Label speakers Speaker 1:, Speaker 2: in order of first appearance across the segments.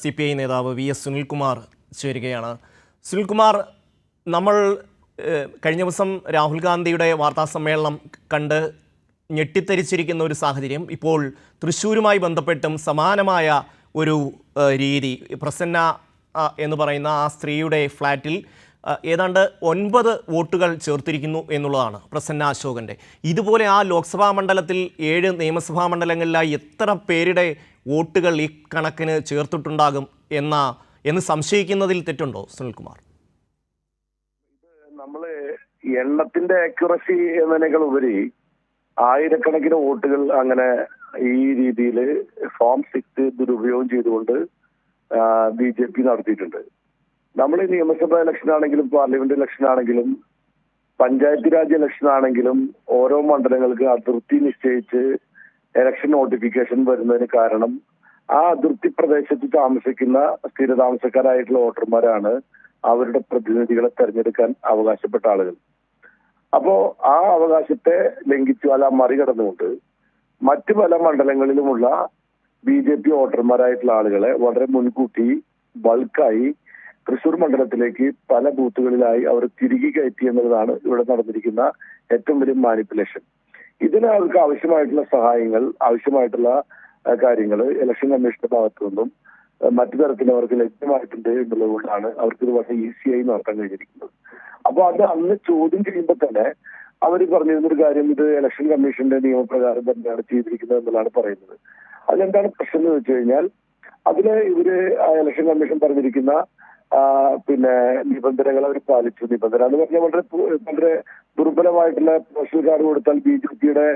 Speaker 1: CPI നേതാവ് VS Sunilkumar ചേരുകയാണ്. സുനിൽകുമാർ, നമ്മൾ കഴിഞ്ഞ ദിവസം രാഹുൽ ഗാന്ധിയുടെ വാർത്താസമ്മേളനം കണ്ട് ഞെട്ടിത്തരിച്ചിരിക്കുന്ന ഒരു സാഹചര്യം ഇപ്പോൾ തൃശ്ശൂരുമായി ബന്ധപ്പെട്ടും സമാനമായ ഒരു രീതി. പ്രസന്ന എന്ന് പറയുന്ന ആ സ്ത്രീയുടെ ഫ്ലാറ്റിൽ ഏതാണ്ട് 9 വോട്ടുകൾ ചേർത്തിരിക്കുന്നു എന്നുള്ളതാണ് പ്രസന്ന അശോകൻ്റെ. ഇതുപോലെ ആ ലോക്സഭാ മണ്ഡലത്തിൽ 7 നിയമസഭാ മണ്ഡലങ്ങളിലായി എത്ര പേരുടെ വോട്ടുകൾ ഈ കണക്കിന് ചേർത്തിട്ടുണ്ടാകും എന്ന് സംശയിക്കുന്നതിൽ തെറ്റുണ്ടോ സുനിൽകുമാർ?
Speaker 2: നമ്മള് എണ്ണത്തിന്റെ ആക്യുറസി എന്നതിനേക്കാൾ ഉപരി ആയിരക്കണക്കിന് വോട്ടുകൾ അങ്ങനെ ഈ രീതിയിൽ ഫോം 6 ദുരുപയോഗം ചെയ്തുകൊണ്ട് BJP നടത്തിയിട്ടുണ്ട്. നമ്മൾ ഈ നിയമസഭാ ഇലക്ഷൻ ആണെങ്കിലും പാർലമെന്റ് ഇലക്ഷൻ ആണെങ്കിലും പഞ്ചായത്ത് രാജ് ഇലക്ഷൻ ആണെങ്കിലും ഓരോ മണ്ഡലങ്ങൾക്ക് അതിർത്തി നിശ്ചയിച്ച് ഇലക്ഷൻ നോട്ടിഫിക്കേഷൻ വരുന്നതിന് കാരണം ആ അതിർത്തി പ്രദേശത്ത് താമസിക്കുന്ന സ്ഥിരതാമസക്കാരായിട്ടുള്ള വോട്ടർമാരാണ് അവരുടെ പ്രതിനിധികളെ തെരഞ്ഞെടുക്കാൻ അവകാശപ്പെട്ട ആളുകൾ. അപ്പോ ആ അവകാശത്തെ ലംഘിച്ചു അല്ല മറികടന്നുകൊണ്ട് മറ്റു പല മണ്ഡലങ്ങളിലുമുള്ള BJP വോട്ടർമാരായിട്ടുള്ള ആളുകളെ വളരെ മുൻകൂട്ടി ബൾക്കായി തൃശ്ശൂർ മണ്ഡലത്തിലേക്ക് പല ബൂത്തുകളിലായി അവർ തിരികെ കയറ്റി എന്നതാണ് ഇവിടെ നടന്നിരിക്കുന്ന ഏറ്റവും വലിയ മാനിപ്പുലേഷൻ. ഇതിന് അവർക്ക് ആവശ്യമായിട്ടുള്ള സഹായങ്ങൾ, ആവശ്യമായിട്ടുള്ള കാര്യങ്ങൾ ഇലക്ഷൻ കമ്മീഷന്റെ ഭാഗത്തു നിന്നും മറ്റു തരത്തിൽ അവർക്ക് ലഭ്യമായിട്ടുണ്ട് എന്നുള്ളത് കൊണ്ടാണ് അവർക്ക് ഇത് വളരെ ഈസിയായി നടത്താൻ കഴിഞ്ഞിരിക്കുന്നത്. അപ്പൊ അത് അന്ന് ചോദ്യം ചെയ്യുമ്പോൾ തന്നെ അവർ പറഞ്ഞിരുന്നൊരു കാര്യം, ഇത് ഇലക്ഷൻ കമ്മീഷന്റെ നിയമപ്രകാരം തന്നെയാണ് ചെയ്തിരിക്കുന്നത് എന്നുള്ളതാണ് പറയുന്നത്. അതിലെന്താണ് പ്രശ്നം എന്ന് വെച്ച് കഴിഞ്ഞാൽ അതില് ഇവര് ഇലക്ഷൻ കമ്മീഷൻ പറഞ്ഞിരിക്കുന്ന നിബന്ധനകൾ അവർ പാലിച്ചു. നിബന്ധന എന്ന് പറഞ്ഞാൽ വളരെ ദുർബലമായിട്ടുള്ള പോസ്റ്റൽ കാർഡ് കൊടുത്താൽ BJPയുടെ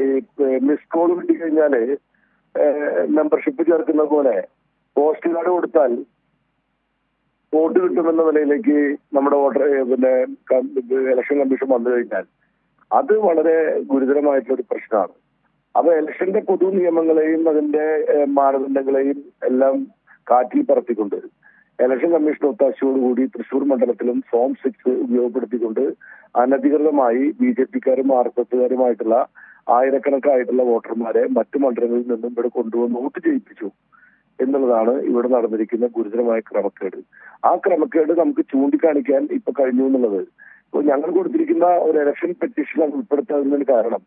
Speaker 2: ഈ മിസ് കോൾ കിട്ടി കഴിഞ്ഞാല് മെമ്പർഷിപ്പ് ചേർക്കുന്ന പോലെ പോസ്റ്റ് കാർഡ് കൊടുത്താൽ വോട്ട് കിട്ടുമെന്ന നിലയിലേക്ക് നമ്മുടെ ഇലക്ഷൻ കമ്മീഷൻ വന്നു കഴിഞ്ഞാൽ അത് വളരെ ഗുരുതരമായിട്ടുള്ള ഒരു പ്രശ്നമാണ്. അപ്പൊ ഇലക്ഷന്റെ പൊതു നിയമങ്ങളെയും അതിന്റെ മാനദണ്ഡങ്ങളെയും എല്ലാം കാറ്റിൽ പറത്തിക്കൊണ്ട് ഇലക്ഷൻ കമ്മീഷൻ ഒത്താശയോടുകൂടി തൃശ്ശൂർ മണ്ഡലത്തിലും ഫോം 6 ഉപയോഗപ്പെടുത്തിക്കൊണ്ട് അനധികൃതമായി BJPക്കാരും RSSകാരുമായിട്ടുള്ള ആയിരക്കണക്കായിട്ടുള്ള വോട്ടർമാരെ മറ്റു മണ്ഡലങ്ങളിൽ നിന്നും ഇവിടെ കൊണ്ടുവന്ന് വോട്ട് ചെയ്യിപ്പിച്ചു എന്നുള്ളതാണ് ഇവിടെ നടന്നിരിക്കുന്ന ഗുരുതരമായ ക്രമക്കേട്. ആ ക്രമക്കേട് നമുക്ക് ചൂണ്ടിക്കാണിക്കാൻ ഇപ്പൊ കഴിഞ്ഞു എന്നുള്ളത് ഇപ്പോൾ ഞങ്ങൾ കൊടുത്തിരിക്കുന്ന ഒരു ഇലക്ഷൻ പെറ്റീഷൻ ഉൾപ്പെടുത്തുന്നതിന് കാരണം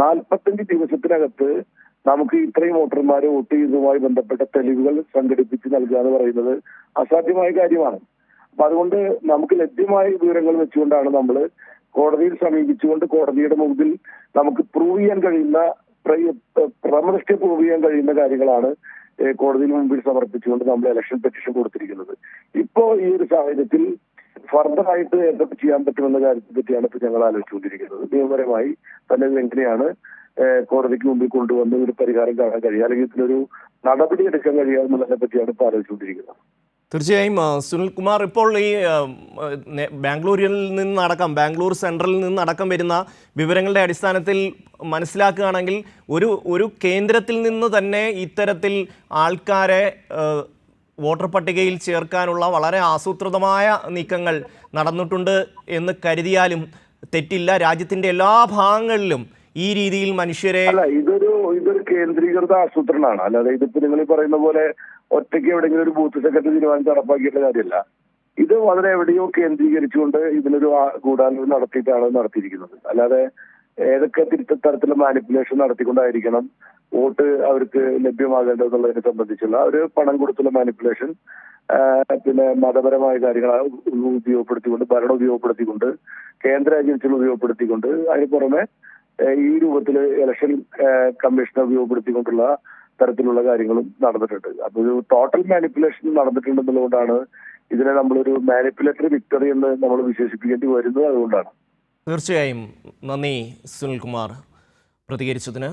Speaker 2: 45 ദിവസത്തിനകത്ത് നമുക്ക് ഇത്രയും വോട്ടർമാരെ വോട്ട് ചെയ്തതുമായി ബന്ധപ്പെട്ട തെളിവുകൾ സംഘടിപ്പിച്ച് നൽകുക എന്ന് പറയുന്നത് അസാധ്യമായ കാര്യമാണ്. അപ്പൊ അതുകൊണ്ട് നമുക്ക് ലഭ്യമായ വിവരങ്ങൾ വെച്ചുകൊണ്ടാണ് നമ്മൾ കോടതിയിൽ സമീപിച്ചുകൊണ്ട് കോടതിയുടെ മുമ്പിൽ നമുക്ക് പ്രൂവ് ചെയ്യാൻ കഴിയുന്ന പ്രമദൃഷ്ടി പ്രൂവ് ചെയ്യാൻ കഴിയുന്ന കാര്യങ്ങളാണ് കോടതിയിൽ മുമ്പിൽ സമർപ്പിച്ചുകൊണ്ട് നമ്മൾ ഇലക്ഷൻ പെറ്റീഷൻ കൊടുത്തിരിക്കുന്നത്. ഇപ്പോ ഈ ഒരു സാഹചര്യത്തിൽ ഫർദറായിട്ട് എന്തൊക്കെ ചെയ്യാൻ പറ്റുമെന്ന കാര്യത്തെ പറ്റിയാണ് ഇപ്പൊ ഞങ്ങൾ ആലോചിച്ചുകൊണ്ടിരിക്കുന്നത്. നിയമപരമായി തന്നെ എങ്ങനെയാണ് കോടതിക്ക് മുമ്പിൽ കൊണ്ടുവന്ന് ഒരു പരിഹാരം കാണാൻ കഴിയുക, അല്ലെങ്കിൽ ഇതിനൊരു നടപടി എടുക്കാൻ കഴിയുക എന്നുള്ളതിനെ പറ്റിയാണ് ഇപ്പോൾ ആലോചിച്ചുകൊണ്ടിരിക്കുന്നത്.
Speaker 1: തീർച്ചയായും സുനിൽകുമാർ, ഇപ്പോൾ ഈ ബാംഗ്ലൂർ സെൻട്രലിൽ നിന്നടക്കം വരുന്ന വിവരങ്ങളുടെ അടിസ്ഥാനത്തിൽ മനസ്സിലാക്കുകയാണെങ്കിൽ ഒരു കേന്ദ്രത്തിൽ നിന്ന് തന്നെ ഇത്തരത്തിൽ ആൾക്കാരെ വോട്ടർ പട്ടികയിൽ ചേർക്കാനുള്ള വളരെ ആസൂത്രിതമായ നീക്കങ്ങൾ നടന്നിട്ടുണ്ട് എന്ന് കരുതിയാലും തെറ്റില്ല. രാജ്യത്തിൻ്റെ എല്ലാ ഭാഗങ്ങളിലും ഈ രീതിയിൽ മനുഷ്യരെ
Speaker 2: ഇതൊരു കേന്ദ്രീകൃത ആസൂത്രണമാണ്. അല്ലാതെ ഇതിപ്പോ നിങ്ങൾ പറയുന്ന പോലെ ഒറ്റയ്ക്ക് എവിടെയെങ്കിലും ഒരു ബൂത്ത് സെക്രട്ടറി തീരുമാനിച്ച് നടപ്പാക്കിയുള്ള കാര്യമല്ല. ഇത് വളരെ എവിടെയോ കേന്ദ്രീകരിച്ചുകൊണ്ട് ഇതിനൊരു ഗൂഢാലോചന നടത്തിയിട്ടാണ് നടത്തിയിരിക്കുന്നത്. അല്ലാതെ ഏതൊക്കെ തരത്തിലുള്ള മാനിപ്പുലേഷൻ നടത്തിക്കൊണ്ടായിരിക്കണം വോട്ട് അവർക്ക് ലഭ്യമാകേണ്ടതെന്നുള്ളതിനെ സംബന്ധിച്ചുള്ള ഒരു പണം കൊടുത്തുള്ള മാനിപ്പുലേഷൻ, മതപരമായ കാര്യങ്ങൾ ഉപയോഗപ്പെടുത്തിക്കൊണ്ട്, ഭരണം ഉപയോഗപ്പെടുത്തിക്കൊണ്ട്, കേന്ദ്ര ഏജൻസികൾ ഉപയോഗപ്പെടുത്തിക്കൊണ്ട്, അതിന് പുറമെ ഈ രൂപത്തിൽ ഇലക്ഷൻ കമ്മീഷനെ ഉപയോഗപ്പെടുത്തിക്കൊണ്ടുള്ള തരത്തിലുള്ള കാര്യങ്ങളും നടന്നിട്ടുണ്ട്. അപ്പൊ ഒരു ടോട്ടൽ മാനിപ്പുലേഷൻ നടന്നിട്ടുണ്ടെന്നുള്ളതുകൊണ്ടാണ് ഇതിനെ നമ്മളൊരു മാനിപ്പുലേറ്ററി വിക്ടറി എന്ന് നമ്മൾ വിശേഷിപ്പിക്കേണ്ടി വരുന്നത്. അതുകൊണ്ടാണ്.
Speaker 1: തീർച്ചയായും നന്ദി സുനിൽകുമാർ പ്രതികരിച്ചതിന്.